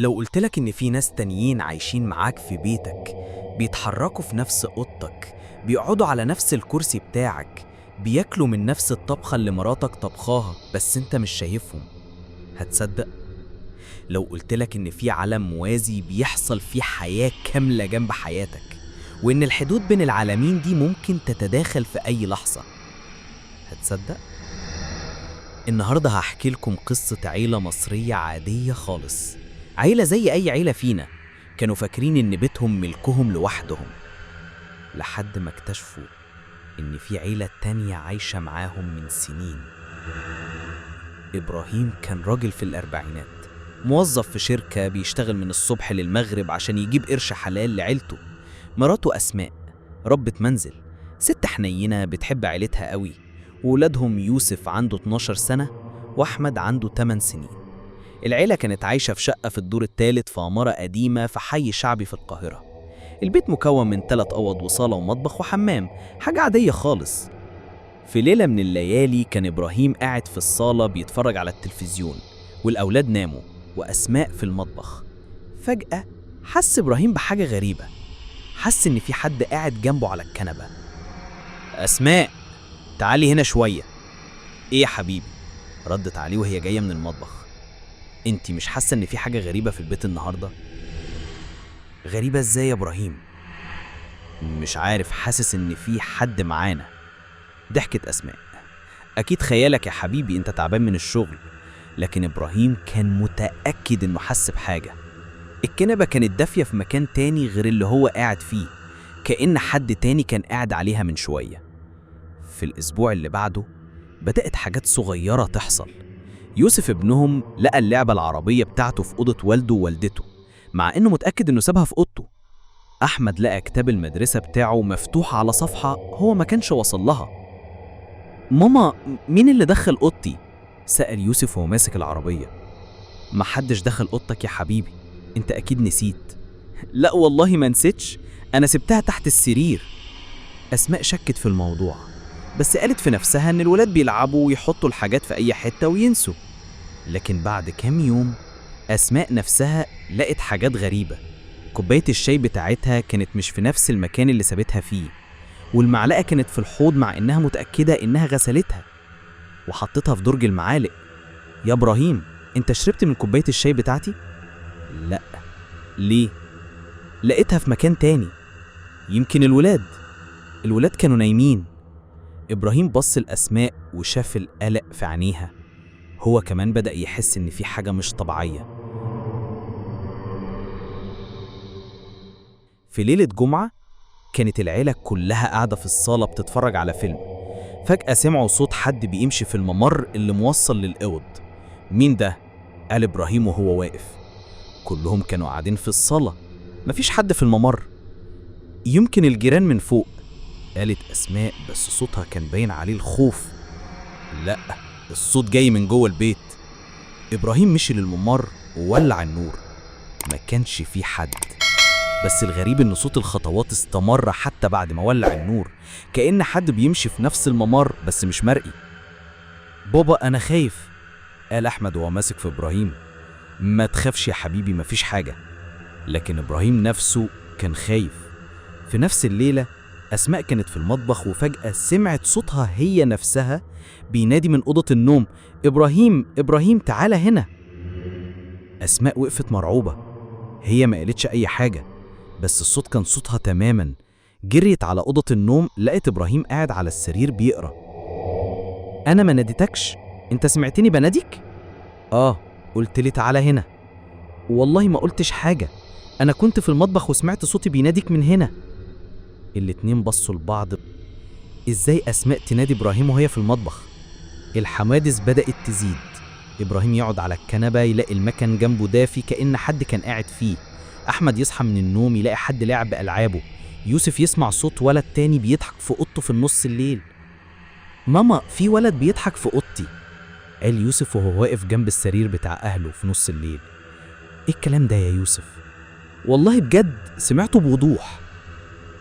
لو قلتلك إن في ناس تانيين عايشين معاك في بيتك، بيتحركوا في نفس أوضتك، بيقعدوا على نفس الكرسي بتاعك، بياكلوا من نفس الطبخة اللي مراتك طبخاها بس انت مش شايفهم، هتصدق؟ لو قلتلك إن في عالم موازي بيحصل فيه حياة كاملة جنب حياتك، وإن الحدود بين العالمين دي ممكن تتداخل في أي لحظة، هتصدق؟ النهاردة هحكي لكم قصة عيلة مصرية عادية خالص، عيلة زي أي عيلة فينا، كانوا فاكرين إن بيتهم ملكهم لوحدهم، لحد ما اكتشفوا إن في عيلة تانية عايشة معاهم من سنين. إبراهيم كان راجل في الأربعينات، موظف في شركة بيشتغل من الصبح للمغرب عشان يجيب قرش حلال لعيلته. مراته أسماء ربة منزل، ست حنينة بتحب عيلتها قوي، وولادهم يوسف عنده 12 سنة وأحمد عنده 8 سنين. العيلة كانت عايشة في شقة في الدور الثالث في عمارة قديمة في حي شعبي في القاهرة. البيت مكون من 3 أوض وصالة ومطبخ وحمام، حاجة عادية خالص. في ليلة من الليالي كان إبراهيم قاعد في الصالة بيتفرج على التلفزيون، والأولاد ناموا وأسماء في المطبخ. فجأة حس إبراهيم بحاجة غريبة، حس إن في حد قاعد جنبه على الكنبة. أسماء، تعالي هنا شوية. إيه يا حبيبي؟ ردت عليه وهي جاية من المطبخ. انتي مش حاسة إن في حاجة غريبة في البيت النهاردة؟ غريبة إزاي يا إبراهيم؟ مش عارف، حاسس إن في حد معانا. ضحكت أسماء. أكيد خيالك يا حبيبي، أنت تعبان من الشغل. لكن إبراهيم كان متأكد إنه حس بحاجة. الكنبة كانت دافية في مكان تاني غير اللي هو قاعد فيه، كأن حد تاني كان قاعد عليها من شوية. في الأسبوع اللي بعده بدأت حاجات صغيرة تحصل. يوسف ابنهم لقى اللعبة العربية بتاعته في أوضة والده ووالدته، مع إنه متأكد إنه سابها في أوضته. أحمد لقى كتاب المدرسة بتاعه مفتوح على صفحة هو ما كانش وصل لها. ماما، مين اللي دخل أوضتي؟ سأل يوسف وهو ماسك العربية. محدش دخل أوضتك يا حبيبي، أنت أكيد نسيت. لا والله ما نسيتش، أنا سبتها تحت السرير. أسماء شكت في الموضوع، بس قالت في نفسها إن الولاد بيلعبوا ويحطوا الحاجات في أي حتة وينسوا. لكن بعد كام يوم أسماء نفسها لقت حاجات غريبة. كوباية الشاي بتاعتها كانت مش في نفس المكان اللي سابتها فيه، والمعلقة كانت في الحوض مع إنها متأكدة إنها غسلتها وحطتها في درج المعالق. يا إبراهيم، أنت شربت من كوباية الشاي بتاعتي؟ لا. ليه؟ لقيتها في مكان تاني. يمكن الولاد كانوا نايمين. إبراهيم بص لأسماء وشاف القلق في عينيها. هو كمان بدأ يحس إن في حاجة مش طبيعية. في ليلة جمعة كانت العيلة كلها قاعدة في الصالة بتتفرج على فيلم. فجأة سمعوا صوت حد بيمشي في الممر اللي موصل للأوض. مين ده؟ قال إبراهيم وهو واقف. كلهم كانوا قاعدين في الصالة، مفيش حد في الممر. يمكن الجيران من فوق، قالت أسماء، بس صوتها كان باين عليه الخوف. لا، الصوت جاي من جوه البيت. إبراهيم مشي للممر وولع النور. ما كانش فيه حد، بس الغريب إن صوت الخطوات استمر حتى بعد ما ولع النور، كأن حد بيمشي في نفس الممر بس مش مرئي. بابا أنا خايف، قال أحمد وهو ماسك في إبراهيم. ما تخافش يا حبيبي، مفيش حاجة. لكن إبراهيم نفسه كان خايف. في نفس الليلة أسماء كانت في المطبخ وفجأة سمعت صوتها هي نفسها بينادي من أوضة النوم: إبراهيم، إبراهيم تعالى هنا. أسماء وقفت مرعوبة. هي ما قالتش أي حاجة، بس الصوت كان صوتها تماما. جريت على أوضة النوم، لقيت إبراهيم قاعد على السرير بيقرأ. أنا ما ناديتكش؟ أنت سمعتني بناديك؟ قلت لي تعالى هنا. والله ما قلتش حاجة، أنا كنت في المطبخ وسمعت صوتي بيناديك من هنا. الاتنين بصوا لبعض. إزاي أسماء تنادي إبراهيم وهي في المطبخ؟ الحوادث بدأت تزيد. إبراهيم يقعد على الكنبة يلاقي المكان جنبه دافي كأن حد كان قاعد فيه. أحمد يصحى من النوم يلاقي حد لاعب بألعابه. يوسف يسمع صوت ولد تاني بيضحك في أوضته في النص الليل. ماما، في ولد بيضحك في أوضتي، قال يوسف وهو واقف جنب السرير بتاع أهله في نص الليل. إيه الكلام ده يا يوسف؟ والله بجد سمعته بوضوح.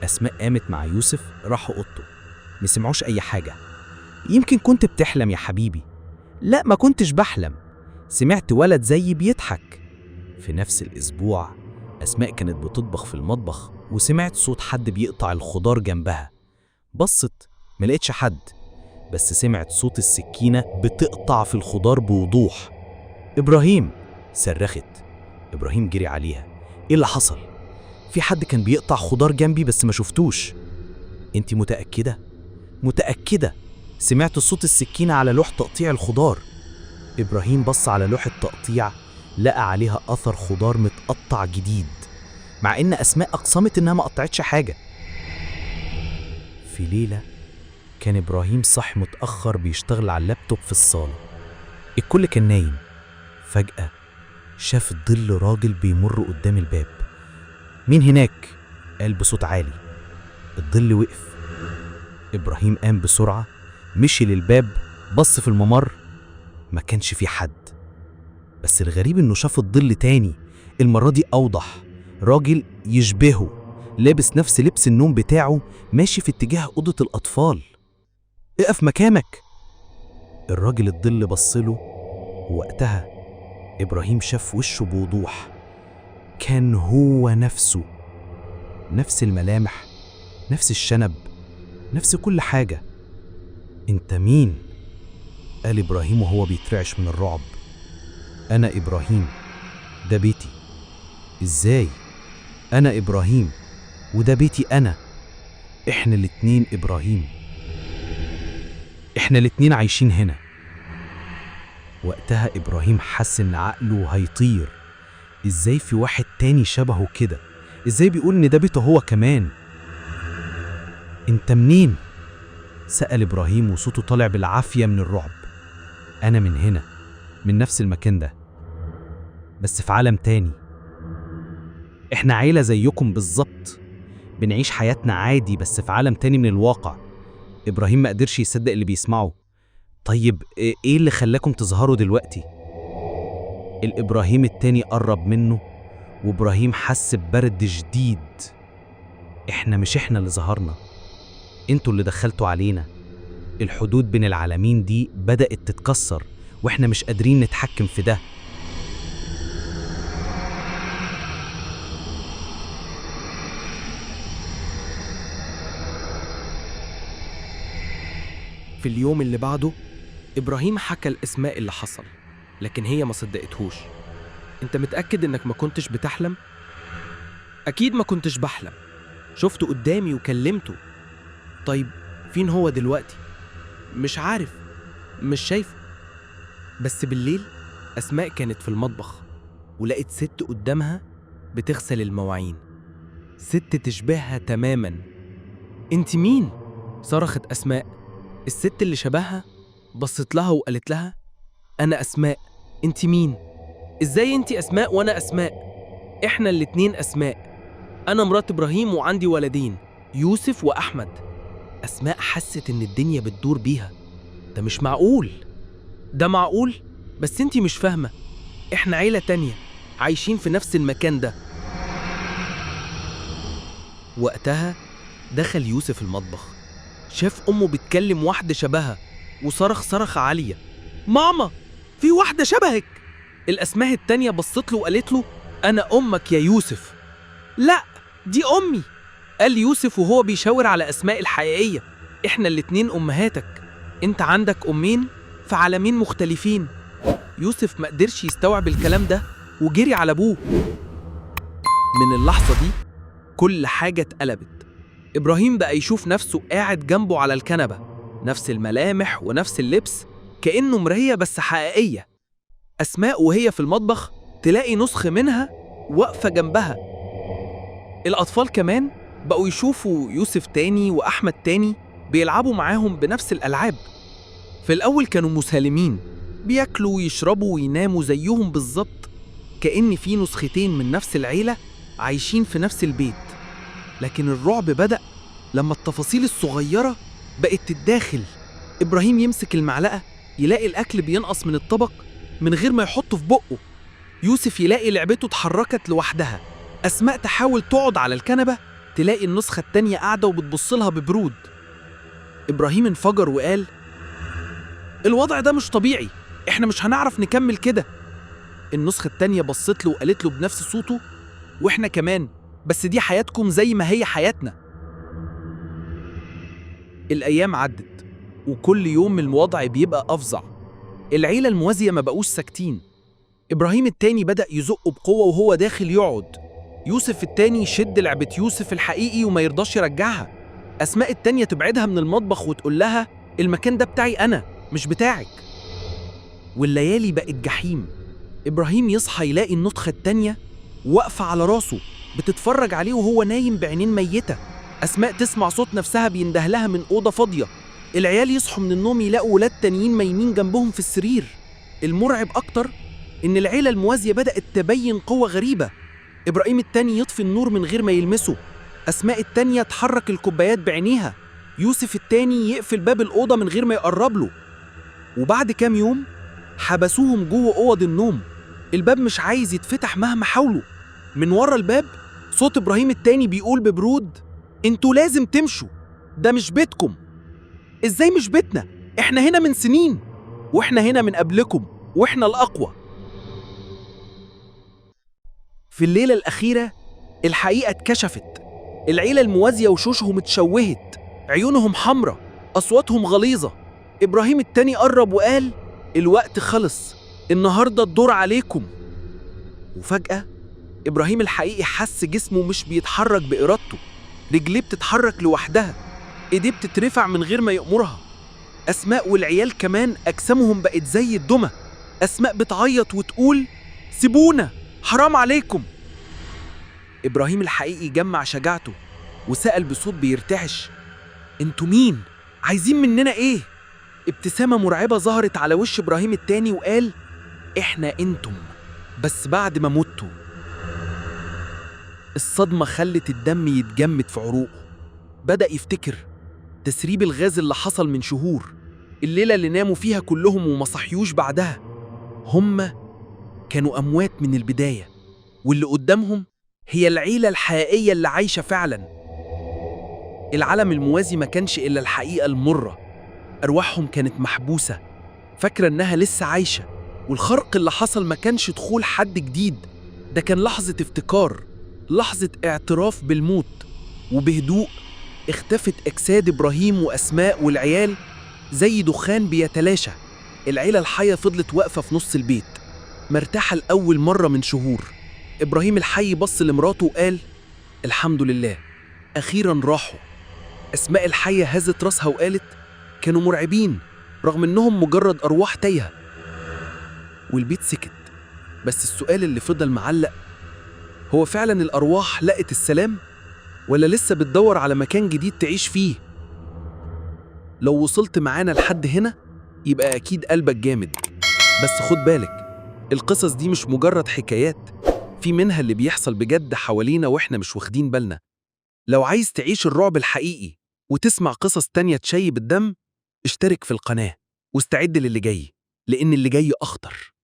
أسماء قامت مع يوسف راحوا أوضته. ما سمعوش أي حاجة. يمكن كنت بتحلم يا حبيبي. لا، ما كنتش بحلم، سمعت ولد زيي بيضحك. في نفس الأسبوع أسماء كانت بتطبخ في المطبخ وسمعت صوت حد بيقطع الخضار جنبها. بصت ملقتش حد، بس سمعت صوت السكينة بتقطع في الخضار بوضوح. إبراهيم! صرخت. إبراهيم جري عليها. إيه اللي حصل؟ في حد كان بيقطع خضار جنبي بس ما شفتوش. أنت متأكدة؟ متأكدة. سمعت صوت السكينة على لوح تقطيع الخضار. إبراهيم بص على لوح التقطيع، لقى عليها أثر خضار متقطع جديد، مع إن أسماء أقسمت إنها ما قطعتش حاجة. في ليلة كان إبراهيم صاحي متأخر بيشتغل على اللابتوب في الصالة. الكل كان نايم. فجأة شاف ظل راجل بيمر قدام الباب. مين هناك؟ قال بصوت عالي. الظل وقف. إبراهيم قام بسرعة، مشي للباب، بص في الممر، ما كانش في حد. بس الغريب إنه شاف الظل تاني، المرة دي أوضح. راجل يشبهه، لابس نفس لبس النوم بتاعه، ماشي في اتجاه أوضة الأطفال. اقف مكانك. الراجل الظل بصله، ووقتها إبراهيم شاف وشه بوضوح. كان هو نفسه، نفس الملامح، نفس الشنب، نفس كل حاجة. انت مين؟ قال إبراهيم وهو بيترعش من الرعب. أنا إبراهيم، ده بيتي. إزاي؟ أنا إبراهيم وده بيتي أنا. إحنا الاتنين إبراهيم، إحنا الاتنين عايشين هنا. وقتها إبراهيم حس إن عقله هيطير. إزاي في واحد تاني شبهه كده؟ إزاي بيقول إن ده بيته هو كمان؟ أنت منين؟ سأل إبراهيم وصوته طالع بالعافية من الرعب. أنا من هنا، من نفس المكان ده، بس في عالم تاني. إحنا عيلة زيكم بالظبط، بنعيش حياتنا عادي بس في عالم تاني من الواقع. إبراهيم ما قدرش يصدق اللي بيسمعه. طيب إيه اللي خلاكم تظهروا دلوقتي؟ الإبراهيم التاني قرب منه، وإبراهيم حس ببرد شديد. إحنا مش إحنا اللي ظهرنا، انتوا اللي دخلتوا علينا. الحدود بين العالمين دي بدأت تتكسر، واحنا مش قادرين نتحكم في ده. في اليوم اللي بعده إبراهيم حكى لأسماء اللي حصل، لكن هي ما صدقتهوش. انت متأكد انك ما كنتش بتحلم؟ أكيد ما كنتش بحلم، شفته قدامي وكلمته. طيب فين هو دلوقتي؟ مش عارف، مش شايفه. بس بالليل أسماء كانت في المطبخ ولقيت ست قدامها بتغسل المواعين، ست تشبهها تماما. انت مين؟ صرخت أسماء. الست اللي شبهها بصت لها وقالت لها أنا أسماء. انت مين؟ إزاي انت أسماء وأنا أسماء؟ إحنا الاتنين أسماء. أنا مرات إبراهيم وعندي ولدين، يوسف وأحمد. أسماء حست إن الدنيا بتدور بيها. ده مش معقول. ده معقول؟ بس انتي مش فاهمة، إحنا عيلة تانية عايشين في نفس المكان ده. وقتها دخل يوسف المطبخ، شاف أمه بتكلم واحدة شبهها وصرخ صرخة عالية: ماما، في واحدة شبهك. الأسماء التانية بصت له وقالت له أنا أمك يا يوسف. لا، دي أمي، قال يوسف وهو بيشاور على أسماء الحقيقية. إحنا الاتنين أمهاتك، أنت عندك أمين في عالمين مختلفين. يوسف ما قدرش يستوعب الكلام ده وجري على أبوه. من اللحظة دي كل حاجة اتقلبت. إبراهيم بقى يشوف نفسه قاعد جنبه على الكنبة، نفس الملامح ونفس اللبس، كأنه مراية بس حقيقية. أسماء وهي في المطبخ تلاقي نسخة منها واقفة جنبها. الأطفال كمان بقوا يشوفوا يوسف تاني وأحمد تاني بيلعبوا معاهم بنفس الألعاب. في الأول كانوا مسالمين، بياكلوا ويشربوا ويناموا زيهم بالظبط، كأن في نسختين من نفس العيلة عايشين في نفس البيت. لكن الرعب بدأ لما التفاصيل الصغيرة بقت تتداخل. إبراهيم يمسك المعلقة يلاقي الأكل بينقص من الطبق من غير ما يحطه في بقه. يوسف يلاقي لعبته اتحركت لوحدها. أسماء تحاول تقعد على الكنبة تلاقي النسخة التانية قاعدة وبتبصلها ببرود. إبراهيم انفجر وقال: الوضع ده مش طبيعي، إحنا مش هنعرف نكمل كده. النسخة التانية بصت له وقالت له بنفس صوته: وإحنا كمان، بس دي حياتكم زي ما هي حياتنا. الأيام عدت، وكل يوم الوضع بيبقى أفظع. العيلة الموازية ما بقوش ساكتين. إبراهيم التاني بدأ يزقه بقوة وهو داخل يقعد. يوسف التاني يشد لعبة يوسف الحقيقي وما يرضاش يرجعها. أسماء التانية تبعدها من المطبخ وتقول لها: المكان ده بتاعي أنا، مش بتاعك. والليالي بقت جحيم. إبراهيم يصحى يلاقي النطخة التانية واقفة على راسه بتتفرج عليه وهو نايم بعينين ميتة. أسماء تسمع صوت نفسها بينده لها من أوضة فاضية. العيال يصحوا من النوم يلاقوا ولاد تانيين مايمين جنبهم في السرير. المرعب أكتر إن العيلة الموازية بدأت تبين قوة غريبة. إبراهيم التاني يطفي النور من غير ما يلمسه. أسماء التانية تحرك الكوبايات بعينيها. يوسف التاني يقفل باب الأوضة من غير ما يقرب له. وبعد كام يوم حبسوهم جوه أوض النوم. الباب مش عايز يتفتح مهما حاولوا. من ورا الباب صوت إبراهيم التاني بيقول ببرود: انتوا لازم تمشوا، ده مش بيتكم. ازاي مش بيتنا؟ احنا هنا من سنين، واحنا هنا من قبلكم، واحنا الأقوى. في الليلة الأخيرة الحقيقة اتكشفت. العيلة الموازية وشوشهم اتشوهت، عيونهم حمرة، أصواتهم غليظة. إبراهيم التاني قرب وقال: الوقت خلص، النهاردة الدور عليكم. وفجأة إبراهيم الحقيقي حس جسمه مش بيتحرك بإرادته. رجليه بتتحرك لوحدها، إيديه بتترفع من غير ما يأمرها. أسماء والعيال كمان أجسامهم بقت زي الدمى. أسماء بتعيط وتقول: سيبونا، حرام عليكم. إبراهيم الحقيقي جمع شجاعته وسأل بصوت بيرتعش: انتوا مين؟ عايزين مننا ايه؟ ابتسامة مرعبة ظهرت على وش إبراهيم التاني وقال: احنا انتم، بس بعد ما متوا. الصدمة خلت الدم يتجمد في عروقه. بدأ يفتكر تسريب الغاز اللي حصل من شهور، الليلة اللي ناموا فيها كلهم وما صحيوش بعدها. هم كانوا أموات من البداية، واللي قدامهم هي العيلة الحقيقية اللي عايشة فعلا. العالم الموازي ما كانش إلا الحقيقة المرة. أرواحهم كانت محبوسة، فاكرة إنها لسه عايشة. والخرق اللي حصل ما كانش دخول حد جديد، ده كان لحظة افتكار، لحظة اعتراف بالموت. وبهدوء اختفت أجساد إبراهيم وأسماء والعيال زي دخان بيتلاشى. العيلة الحية فضلت واقفة في نص البيت، مرتاحة لأول مرة من شهور. إبراهيم الحي بص لمراته وقال: الحمد لله، أخيراً راحوا. أسماء الحية هزت راسها وقالت: كانوا مرعبين رغم إنهم مجرد أرواح تايهة. والبيت سكت، بس السؤال اللي فضل معلق: هو فعلاً الأرواح لقت السلام؟ ولا لسه بتدور على مكان جديد تعيش فيه؟ لو وصلت معانا لحد هنا يبقى أكيد قلبك جامد. بس خد بالك، القصص دي مش مجرد حكايات، في منها اللي بيحصل بجد حوالينا وإحنا مش واخدين بالنا. لو عايز تعيش الرعب الحقيقي وتسمع قصص تانية تشيب الدم، اشترك في القناة واستعد للي جاي، لأن اللي جاي أخطر.